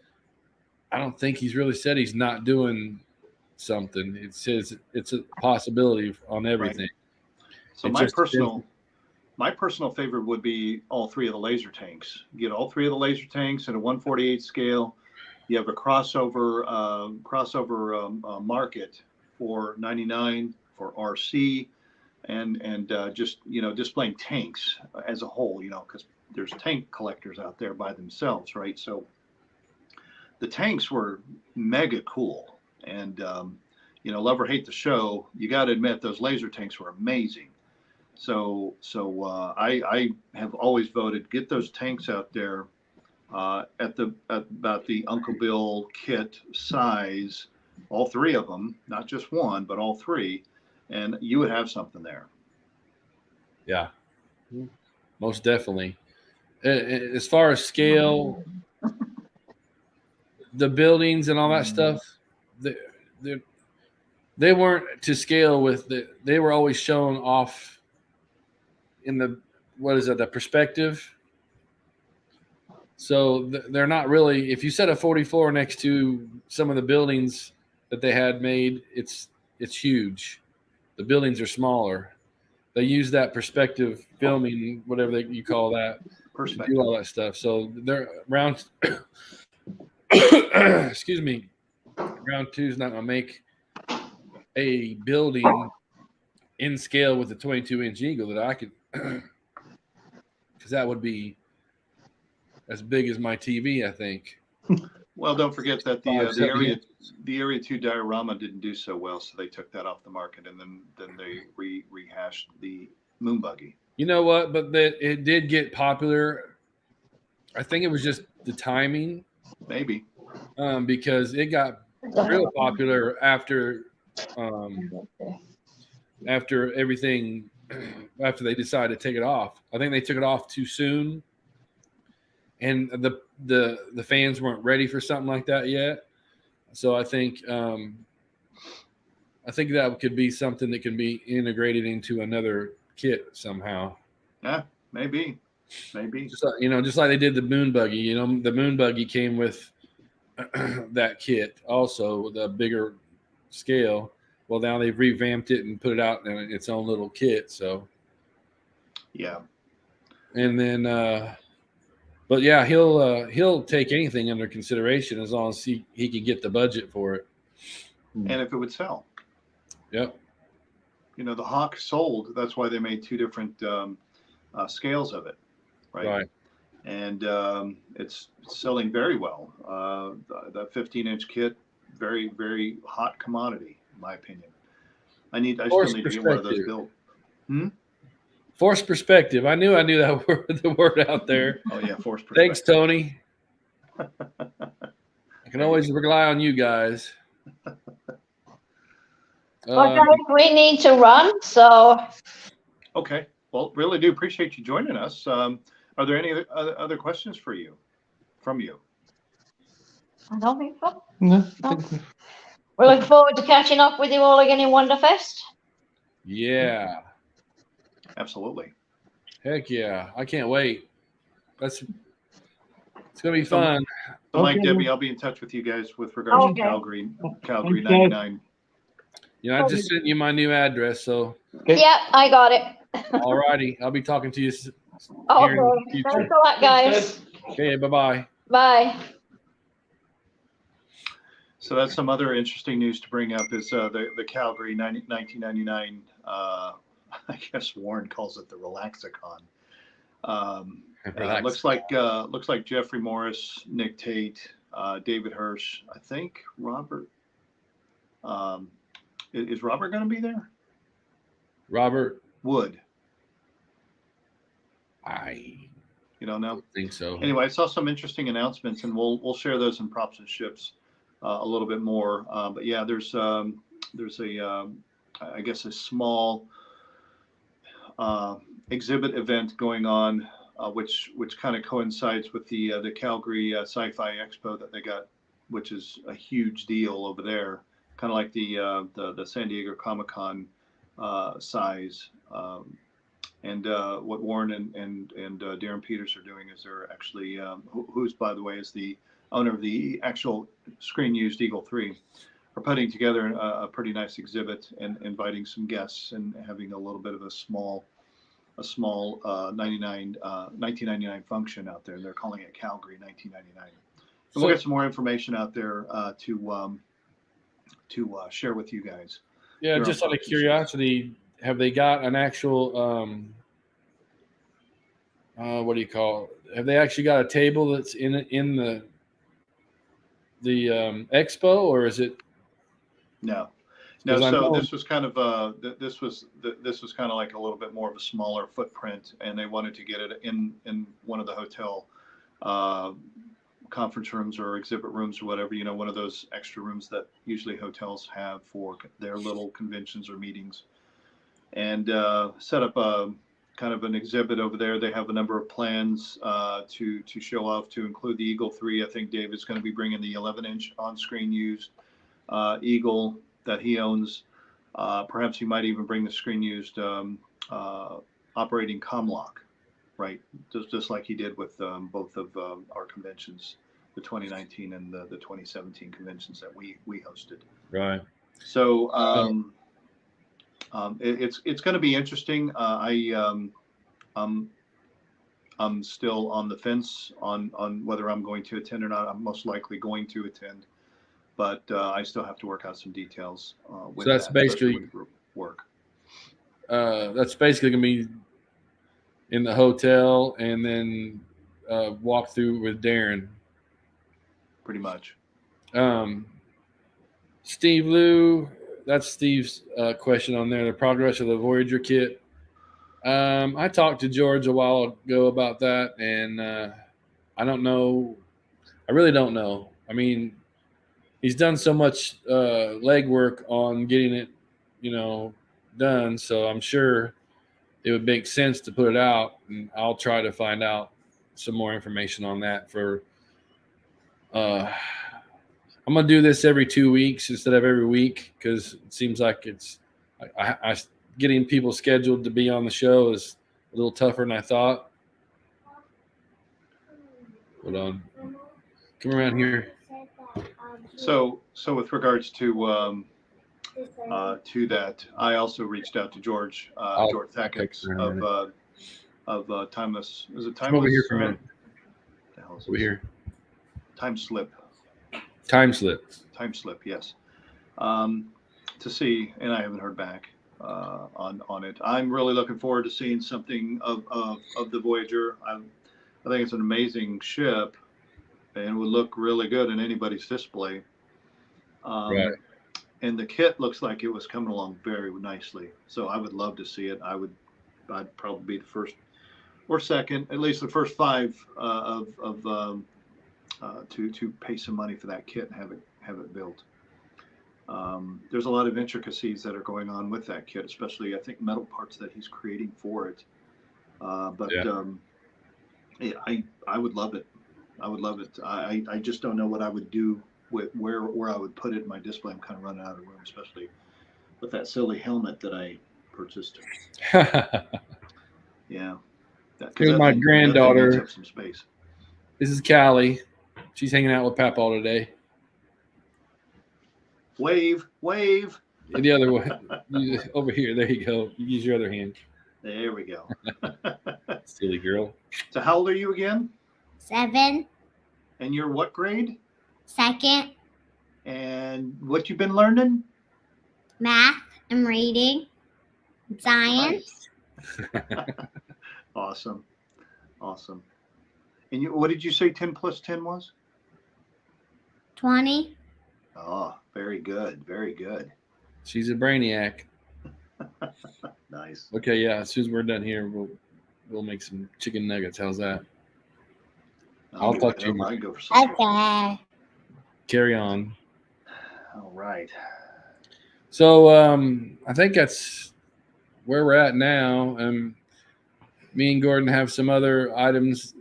I don't think he's really said he's not doing something. It says it's a possibility on everything. Right. So my personal favorite would be all 3 of the laser tanks. You get all 3 of the laser tanks at a 1/48 scale. You have a crossover market for 99 for RC, and just displaying tanks as a whole. Because there's tank collectors out there by themselves, right? So the tanks were mega cool, and love or hate the show, you got to admit those laser tanks were amazing. So I have always voted get those tanks out there at about the Uncle Bill kit size, all 3 of them, not just one, but all 3, and you would have something there. Yeah, most definitely. As far as scale, the buildings and all that stuff, they weren't to scale with they were always shown off in the the perspective. So they're not really, if you set a 44 next to some of the buildings that they had made, it's huge. The buildings are smaller. They use that perspective filming, whatever you call that, to do all that stuff. So they're round excuse me, round 2 is not going to make a building in scale with the 22-inch Eagle that I could, because that would be as big as my TV, I think. Well, don't forget that the area 2 diorama didn't do so well, so they took that off the market, and then they rehashed the moon buggy. You know what? But it did get popular. I think it was just the timing, maybe, because it got real popular after everything. After they decided to take it off, I think they took it off too soon, and the fans weren't ready for something like that yet. So I think that could be something that can be integrated into another kit somehow. Yeah, maybe. Just like they did the moon buggy. The moon buggy came with that kit also with a bigger scale. Well, now they've revamped it and put it out in its own little kit. So, yeah. And then, but yeah, he'll take anything under consideration as long as he can get the budget for it. And if it would sell. Yep. The Hawk sold. That's why they made 2 different scales of it, right? Right. And it's selling very well. The 15-inch kit, very, very hot commodity. In my opinion, I still need to get one of those built. Force perspective. I knew that the word out there. Oh yeah, force perspective. Thanks, Tony. I can always rely on you guys. Well, Dave, we need to run, so Okay. Well, really do appreciate you joining us. Are there any other questions from you? I don't think so. No, No. We look forward to catching up with you all again in Wonderfest. Yeah. Absolutely. Heck yeah. I can't wait. It's going to be fun. So Mike, Okay. Debbie, I'll be in touch with you guys with regards Okay. to Calgary Okay. 99. I just sent you my new address, so Okay. Yeah, I got it. all righty. I'll be talking to you here in Okay. the Thanks future. a lot, guys. Okay, bye-bye. Bye. So that's some other interesting news to bring up is the Calgary 1999. I guess Warren calls it the Relaxicon. Relax. Looks like Jeffrey Morris, Nick Tate, David Hirsch. I think Robert. Is Robert going to be there? Robert, Wood. I You don't know? don't think so. Anyway, I saw some interesting announcements, and we'll share those in props and ships a little bit more. But yeah, there's a I guess a small exhibit event going on, which kind of coincides with the Calgary Sci-Fi Expo that they got, which is a huge deal over there, kind of like the San Diego Comic-Con size. And what Warren and Darren Peters are doing is they're actually, who's by the way is the owner of the actual screen used Eagle 3, are putting together a pretty nice exhibit and inviting some guests and having a little bit of a small 1999 function out there. And they're calling it Calgary 1999. And we'll get some more information out there to share with you guys. Yeah, just out of curiosity, have they got an actual what do you call it? Have they actually got a table that's in the expo, or is it? No. I So know- this was kind of this was kind of like a little bit more of a smaller footprint, and they wanted to get it in one of the hotel conference rooms or exhibit rooms or whatever, one of those extra rooms that usually hotels have for their little conventions or meetings, and set up a kind of an exhibit over there. They have a number of plans to show off, to include the Eagle 3. I think David's going to be bringing the 11-inch on-screen used Eagle that he owns. Perhaps he might even bring the screen used operating Comlock, right? Just like he did with both of our conventions, the 2019 and the 2017 conventions that we hosted. Right. So it's going to be interesting. I'm still on the fence on whether I'm going to attend or not. I'm most likely going to attend, but I still have to work out some details with So that's that, basically- especially with group work. That's basically gonna be in the hotel and then walk through with Darren. Pretty much. Steve Lou, that's Steve's question on there. The progress of the Voyager kit. I talked to George a while ago about that, and I don't know. I really don't know. I mean, he's done so much legwork on getting it, done. So I'm sure it would make sense to put it out, and I'll try to find out some more information on that. I'm gonna do this every 2 weeks instead of every week, because it seems like it's getting people scheduled to be on the show is a little tougher than I thought. Hold on, come around here. So with regards to that, I also reached out to George Thackett of Timeless. Is it Timeless? Come over here for a minute. The hell is Over this? here. Time Slip, yes. To see, and I haven't heard back on it. I'm really looking forward to seeing something of the Voyager. I think it's an amazing ship, and would look really good in anybody's display. Right. And the kit looks like it was coming along very nicely. So I would love to see it. I'd probably be the first or second, at least the first 5 to pay some money for that kit and have it built. There's a lot of intricacies that are going on with that kit, especially I think metal parts that he's creating for it. But Yeah. yeah, I would love it. I would love it. I just don't know what I would do with where I would put it in my display. I'm kind of running out of room, especially with that silly helmet that I purchased. Yeah, because Here's my that thing eats granddaughter. up some space. This is Callie. She's hanging out with Papa today. Wave, wave. The other way, over here. There you go. You use your other hand. There we go. Silly girl. So how old are you again? 7, And you're what grade? 2nd, And what you've been learning? math and reading, science, Awesome. Awesome. And what did you say 10 plus 10 was? 20. Oh, very good. Very good. She's a brainiac. Nice. Okay, yeah. As soon as we're done here, we'll make some chicken nuggets. How's that? I'll talk to you. I go for something. Okay. Carry on. All right. So I think that's where we're at now. Me and Gordon have some other items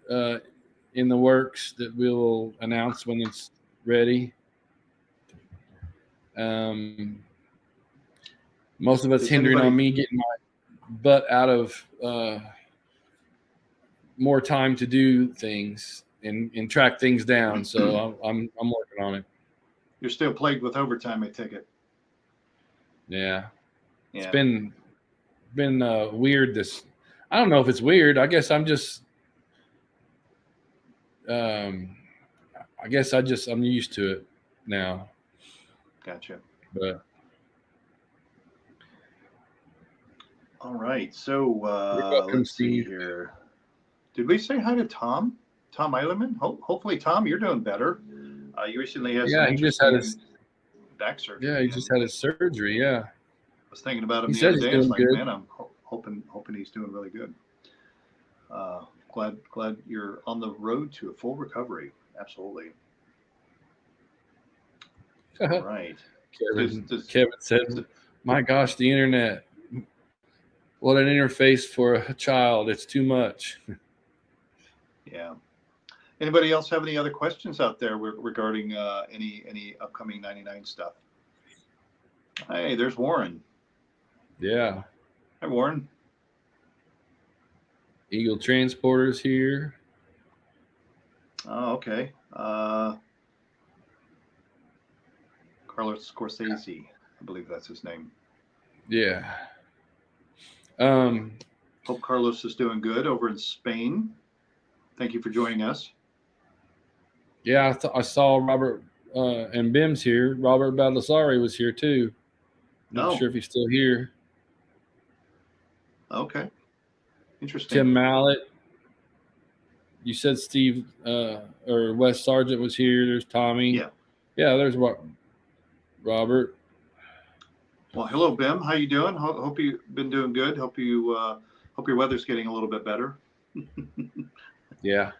in the works that we'll announce when it's ready. Most of it's hindering on me getting my butt out of more time to do things and track things down. So I'm working on it. You're still plagued with overtime, I take it. Yeah. Yeah. It's been weird. I don't know if it's weird. I guess I'm just. I'm used to it now. Gotcha. But all right. So welcome, let's see Steve. here. Did we say hi to Tom? Tom Eilerman? Hopefully, Tom, you're doing better. You recently had some he just had his back surgery. Yeah, he just had his surgery. Yeah. I was thinking about him He the other said he's day. It's doing like, good. man, I'm hoping he's doing really good. Glad you're on the road to a full recovery. Absolutely. All right. Kevin said, "My gosh, the internet! What an interface for a child! It's too much." Yeah. Anybody else have any other questions out there regarding any upcoming 99 stuff? Hey, there's Warren. Yeah. Hi, Warren. Eagle Transporter's here. Oh, okay. Carlos Scorsese, I believe that's his name. Yeah. Hope Carlos is doing good over in Spain. Thank you for joining us. Yeah, I saw Robert and Bim's here. Robert Baldassare was here too. Not sure if he's still here. Okay. Interesting. Tim Mallett. You said Steve or Wes Sargent was here. There's Tommy. Yeah. Yeah, there's Robert. Well, hello, Bim. How you doing? Hope you've been doing good. Hope your weather's getting a little bit better. Yeah.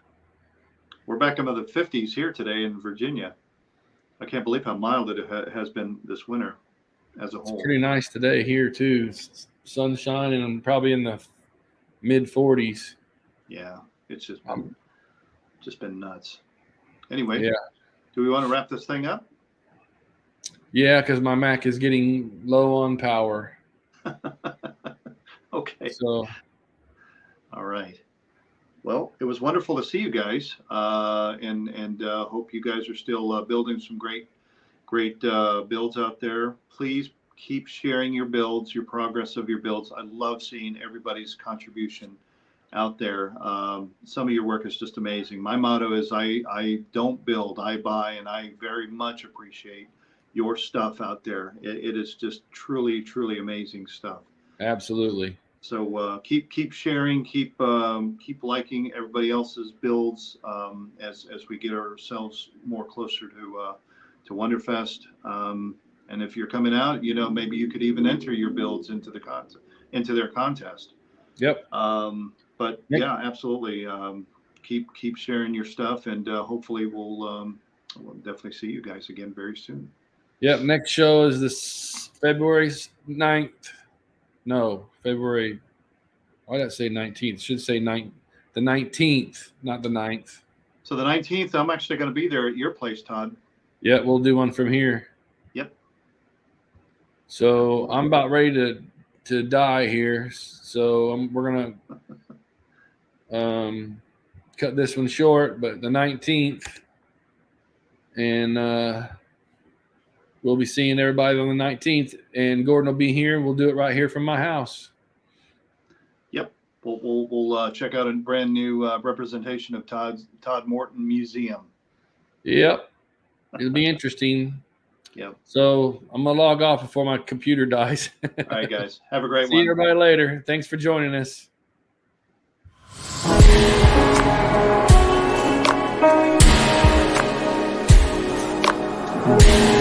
We're back into the 50s here today in Virginia. I can't believe how mild it has been this winter as a whole. It's pretty nice today here too. Sunshine and probably in the mid 40s. Yeah, it's just been nuts. Anyway, yeah. Do we want to wrap this thing up? Yeah, because my Mac is getting low on power. Okay. So. All right. Well, it was wonderful to see you guys, and hope you guys are still building some great builds out there. Please keep sharing your builds, your progress of your builds. I love seeing everybody's contribution out there. Some of your work is just amazing. My motto is I don't build, I buy, and I very much appreciate your stuff out there. It is just truly, truly amazing stuff. Absolutely. So keep sharing, keep liking everybody else's builds as we get ourselves more closer to Wonderfest. And if you're coming out, maybe you could even enter your builds into their contest. Yep. But yeah, absolutely. Keep sharing your stuff, and hopefully we'll definitely see you guys again very soon. Yep. Next show is this February 9th. No, February. Why did I say 19th? Should say the 19th, not the 9th. So the 19th, I'm actually going to be there at your place, Todd. Yeah, we'll do one from here. Yep. So I'm about ready to die here. So we're gonna cut this one short, but the 19th, and we'll be seeing everybody on the 19th. And Gordon will be here. We'll do it right here from my house. Yep. We'll check out a brand new representation of Todd Morton Museum. Yep. It'll be interesting. Yep. So I'm gonna log off before my computer dies. All right, guys. Have a great See one. everybody later. Thanks for joining us. Thank you.